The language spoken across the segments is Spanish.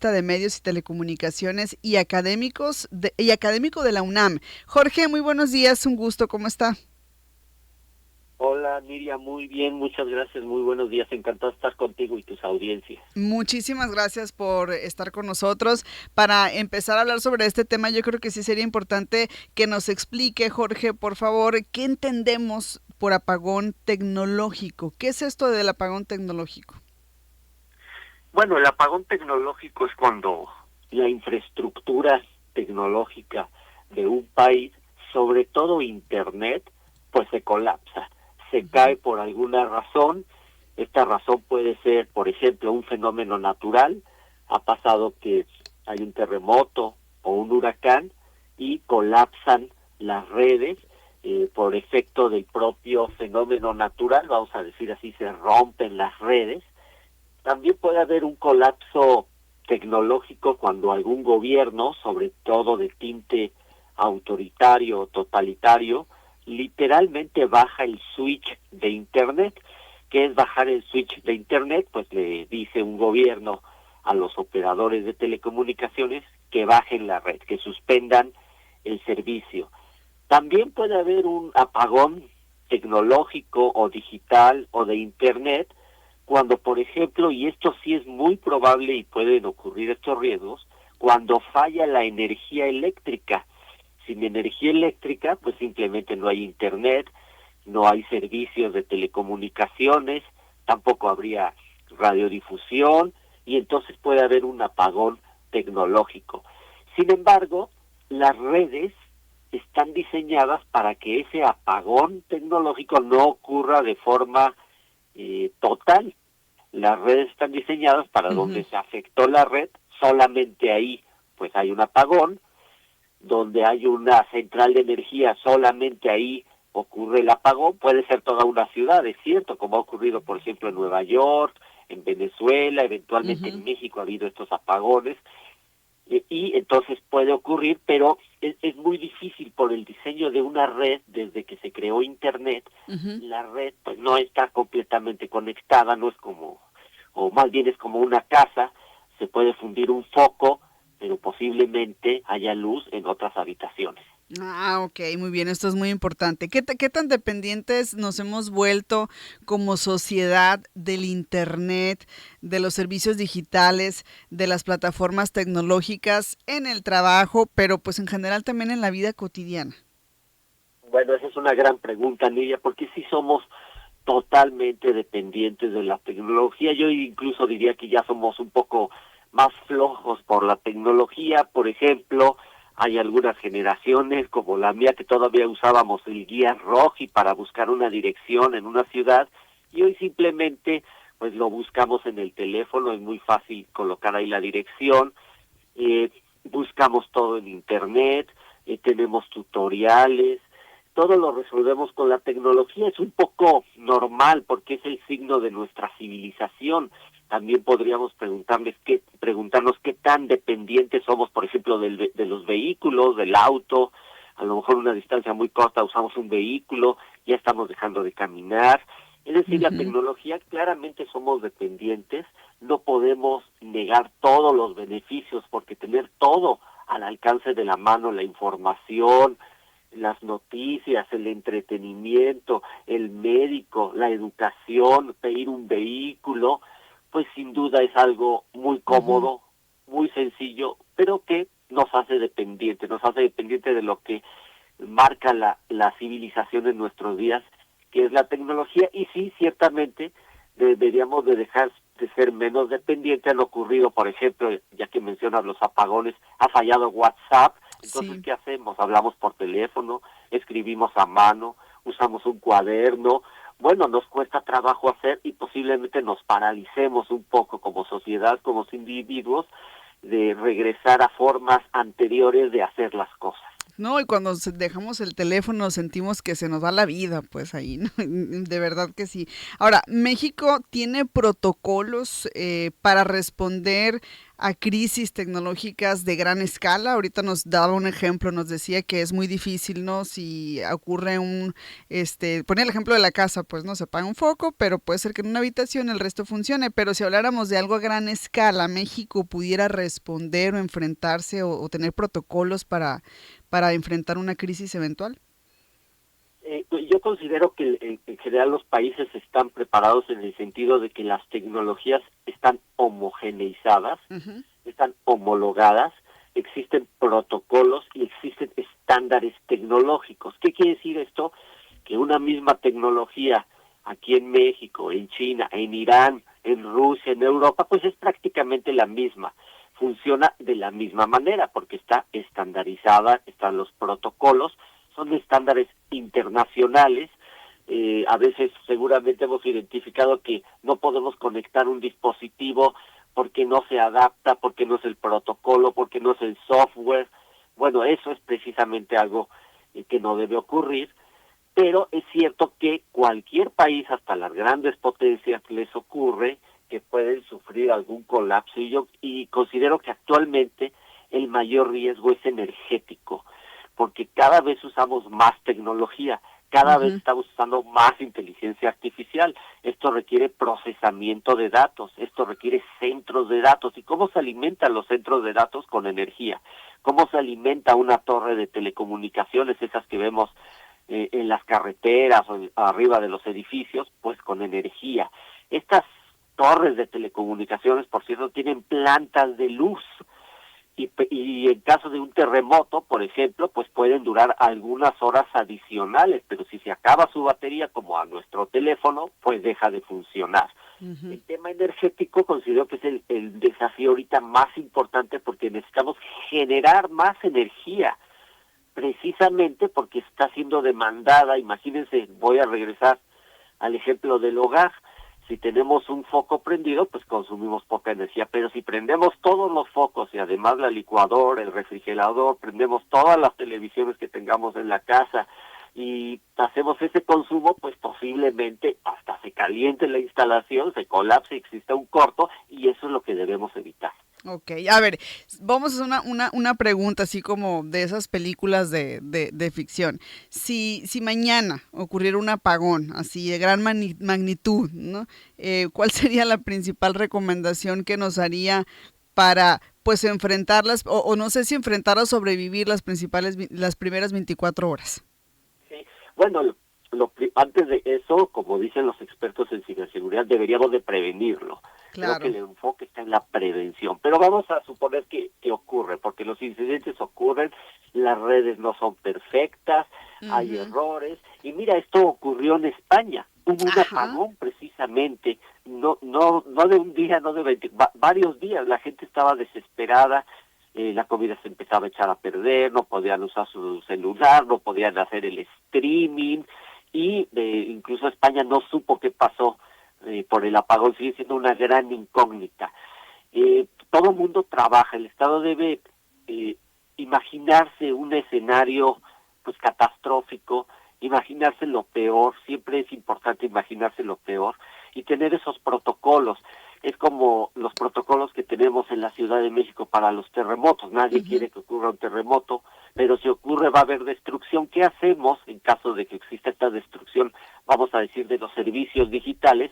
de Medios y Telecomunicaciones y académico de la UNAM. Jorge, muy buenos días, un gusto, ¿cómo está? Hola Miriam, muy bien, muchas gracias, muy buenos días, encantado de estar contigo y tus audiencias. Muchísimas gracias por estar con nosotros. Para empezar a hablar sobre este tema, yo creo que sí sería importante que nos explique, Jorge, por favor, qué entendemos por apagón tecnológico. ¿Qué es esto del apagón tecnológico? Bueno, el apagón tecnológico es cuando la infraestructura tecnológica de un país, sobre todo Internet, pues se colapsa, se cae por alguna razón. Esta razón puede ser, por ejemplo, un fenómeno natural. Ha pasado que hay un terremoto o un huracán y colapsan las redes por efecto del propio fenómeno natural, vamos a decir así, se rompen las redes. También puede haber un colapso tecnológico cuando algún gobierno, sobre todo de tinte autoritario o totalitario, literalmente baja el switch de Internet. ¿Qué es bajar el switch de Internet? Pues le dice un gobierno a los operadores de telecomunicaciones que bajen la red, que suspendan el servicio. También puede haber un apagón tecnológico o digital o de Internet cuando, por ejemplo, y esto sí es muy probable y pueden ocurrir estos riesgos, cuando falla la energía eléctrica. Sin energía eléctrica, pues simplemente no hay Internet, no hay servicios de telecomunicaciones, tampoco habría radiodifusión y entonces puede haber un apagón tecnológico. Sin embargo, las redes están diseñadas para que ese apagón tecnológico no ocurra de forma total. Las redes están diseñadas para Ujú. donde se afectó la red, solamente ahí pues hay un apagón, donde hay una central de energía, solamente ahí ocurre el apagón. Puede ser toda una ciudad, es cierto, como ha ocurrido por ejemplo en Nueva York, en Venezuela, eventualmente en Ujú. México ha habido estos apagones, y entonces puede ocurrir, pero es muy difícil por el diseño de una red. Desde que se creó Internet, Ujú. la red pues no está completamente conectada, no es como, o más bien es como una casa. Se puede fundir un foco, pero posiblemente haya luz en otras habitaciones. Ah, ok, muy bien, esto es muy importante. ¿Qué tan dependientes nos hemos vuelto como sociedad del Internet, de los servicios digitales, de las plataformas tecnológicas en el trabajo, pero pues en general también en la vida cotidiana? Bueno, esa es una gran pregunta, Nidia, porque sí somos totalmente dependientes de la tecnología. Yo incluso diría que ya somos un poco más flojos por la tecnología. Por ejemplo, hay algunas generaciones como la mía que todavía usábamos el guía Roji para buscar una dirección en una ciudad, y hoy simplemente pues lo buscamos en el teléfono. Es muy fácil colocar ahí la dirección. eh, Buscamos todo en internet, tenemos tutoriales, todo lo resolvemos con la tecnología. Es un poco normal porque es el signo de nuestra civilización. También podríamos preguntarnos qué tan dependientes somos, por ejemplo, de los vehículos, del auto. A lo mejor una distancia muy corta usamos un vehículo, ya estamos dejando de caminar. Es decir, la Ujú. tecnología, claramente somos dependientes. No podemos negar todos los beneficios, porque tener todo al alcance de la mano, la información, las noticias, el entretenimiento, el médico, la educación, pedir un vehículo, pues sin duda es algo muy Ujú. cómodo, muy sencillo, pero que nos hace dependiente de lo que marca la civilización en nuestros días, que es la tecnología. Y sí, ciertamente deberíamos de dejar de ser menos dependientes. Han ocurrido, por ejemplo, ya que mencionas los apagones, ha fallado WhatsApp. Entonces, Sí. ¿qué hacemos? Hablamos por teléfono, escribimos a mano, usamos un cuaderno. Bueno, nos cuesta trabajo hacer y posiblemente nos paralicemos un poco como sociedad, como individuos, de regresar a formas anteriores de hacer las cosas. No, y cuando dejamos el teléfono sentimos que se nos va la vida, pues ahí, ¿no? De verdad que sí. Ahora, México tiene protocolos para responder a crisis tecnológicas de gran escala? Ahorita nos daba un ejemplo, nos decía que es muy difícil, ¿no? Si ocurre ponía el ejemplo de la casa, pues no se apaga un foco, pero puede ser que en una habitación el resto funcione, pero si habláramos de algo a gran escala, ¿México pudiera responder o enfrentarse o tener protocolos para enfrentar una crisis eventual? Yo considero que en general los países están preparados en el sentido de que las tecnologías están homogeneizadas, Uh-huh. están homologadas, existen protocolos y existen estándares tecnológicos. ¿Qué quiere decir esto? Que una misma tecnología aquí en México, en China, en Irán, en Rusia, en Europa, pues es prácticamente la misma. Funciona de la misma manera porque está estandarizada, están los protocolos, son estándares internacionales. A veces seguramente hemos identificado que no podemos conectar un dispositivo porque no se adapta, porque no es el protocolo, porque no es el software. Bueno, eso es precisamente algo que no debe ocurrir, pero es cierto que cualquier país, hasta las grandes potencias, les ocurre que pueden sufrir algún colapso, y considero que actualmente el mayor riesgo es energético, porque cada vez usamos más tecnología, cada vez Uh-huh. estamos usando más inteligencia artificial. Esto requiere procesamiento de datos, esto requiere centros de datos. ¿Y cómo se alimentan los centros de datos? Con energía. ¿Cómo se alimenta una torre de telecomunicaciones, esas que vemos en las carreteras o arriba de los edificios? Pues con energía. Estas torres de telecomunicaciones, por cierto, tienen plantas de luz, y en caso de un terremoto, por ejemplo, pues pueden durar algunas horas adicionales, pero si se acaba su batería, como a nuestro teléfono, pues deja de funcionar. Uh-huh. El tema energético considero que es el desafío ahorita más importante, porque necesitamos generar más energía, precisamente porque está siendo demandada. Imagínense, voy a regresar al ejemplo del hogar. Si tenemos un foco prendido, pues consumimos poca energía, pero si prendemos todos los focos y además la licuadora, el refrigerador, prendemos todas las televisiones que tengamos en la casa y hacemos ese consumo, pues posiblemente hasta se caliente la instalación, se colapse, exista un corto, y eso es lo que debemos evitar. Ok, a ver, vamos a hacer una pregunta así como de esas películas de ficción. Si mañana ocurriera un apagón así de gran magnitud, ¿no? ¿Cuál sería la principal recomendación que nos haría para pues enfrentarlas, o no sé si enfrentar o sobrevivir las primeras 24 horas? Sí. Bueno, antes de eso, como dicen los expertos en ciberseguridad, deberíamos de prevenirlo. Creo que Claro. el enfoque está en la prevención. Pero vamos a suponer que ocurre, porque los incidentes ocurren, las redes no son perfectas, hay Ujú. errores. Y mira, esto ocurrió en España. Hubo un Ajá. apagón precisamente, no de un día, no de varios días. La gente estaba desesperada, la comida se empezaba a echar a perder, no podían usar su celular, no podían hacer el streaming, y incluso España no supo qué pasó por el apagón. Sigue siendo una gran incógnita. Todo el mundo trabaja, el Estado debe eh, imaginarse un escenario pues catastrófico, imaginarse lo peor. Siempre es importante imaginarse lo peor y tener esos protocolos. Es como los protocolos que tenemos en la Ciudad de México para los terremotos. Nadie Ujú. quiere que ocurra un terremoto, pero si ocurre va a haber destrucción. ¿Qué hacemos en caso de que exista esta destrucción, vamos a decir, de los servicios digitales?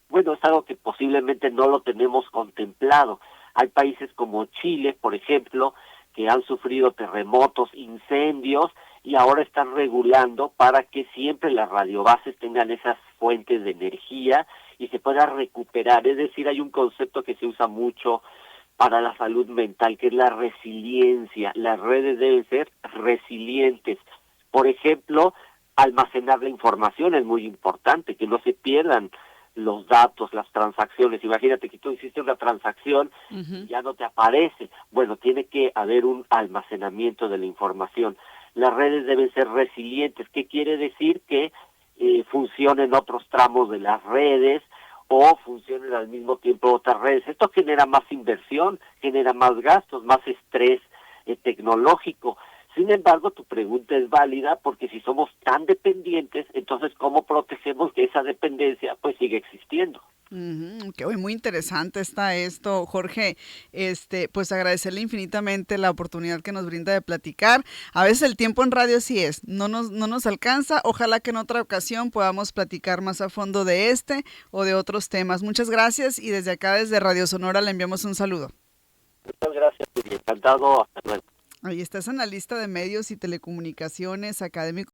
Bueno, es algo que posiblemente no lo tenemos contemplado. Hay países como Chile, por ejemplo, que han sufrido terremotos, incendios, y ahora están regulando para que siempre las radiobases tengan esas fuentes de energía y se pueda recuperar. Es decir, hay un concepto que se usa mucho para la salud mental, que es la resiliencia. Las redes deben ser resilientes. Por ejemplo, almacenar la información es muy importante, que no se pierdan los datos, las transacciones. Imagínate que tú hiciste una transacción y Ujú. ya no te aparece. Bueno, tiene que haber un almacenamiento de la información. Las redes deben ser resilientes. ¿Qué quiere decir? Que funcionen otros tramos de las redes o funcionen al mismo tiempo otras redes. Esto genera más inversión, genera más gastos, más estrés tecnológico. Sin embargo, tu pregunta es válida, porque si somos tan dependientes, entonces ¿cómo protegemos que esa dependencia pues siga existiendo? Ujú, que muy interesante está esto, Jorge. Pues agradecerle infinitamente la oportunidad que nos brinda de platicar. A veces el tiempo en radio sí es, no nos alcanza. Ojalá que en otra ocasión podamos platicar más a fondo de este o de otros temas. Muchas gracias y desde acá, desde Radio Sonora, le enviamos un saludo. Muchas gracias, Uri. Encantado. Hasta luego. Ahí estás en la lista de medios y telecomunicaciones académicos.